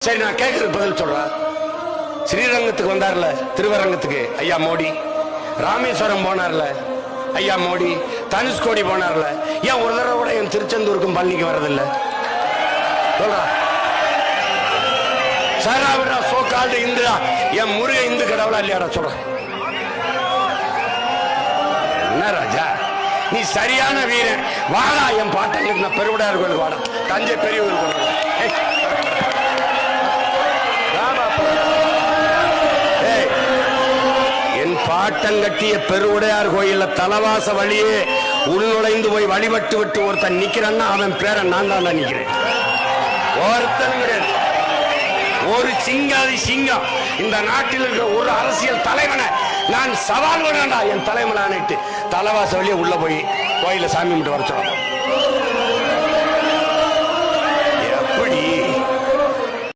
சரி, நான் கேட்கறது பதில் சொல்றேன். ஸ்ரீரங்கத்துக்கு வந்தார்ல, திருவரங்கத்துக்கு ஐயா மோடி, ராமேஸ்வரம் போனார்ல ஐயா மோடி, தனுஷ்கோடி போனார்ல, ஏன் ஒரு தடவை கூட என் திருச்செந்தூருக்கும் பழனிக்கு வர்றதில்லை? சொல்றா சாராவிடா சோக்கால்டு இந்துடா, என் முருக இந்து கடவுளா இல்லையாடா சொல்ற? என்ன ராஜா, நீ சரியான வீரன், வாடா என் பாட்டங்களுக்கு. நான் பெருவிடார் கோயில் வாடா, தஞ்சை பெரிய கோயில். என் பாட்டங்கட்டிய பெருவுடையார் கோயில்ல தலவாச வழியே உள்நுழைந்து போய் வழிபட்டு விட்டு ஒருத்தன் நிக்கிறான்னா அவன் பேரன் நான் தான் நிக்கிறேன். ஒருத்தன் கிடையாது. ஒரு சிங்காதி சிங்கம் இந்த நாட்டில் இருக்கிற ஒரு அரசியல் தலைவனை நான் சவால் விடா, என் தலைவனானிட்டு தலவாச வழியே உள்ள போய் கோயில சாமி மட்டும் வர சொல்றோம்.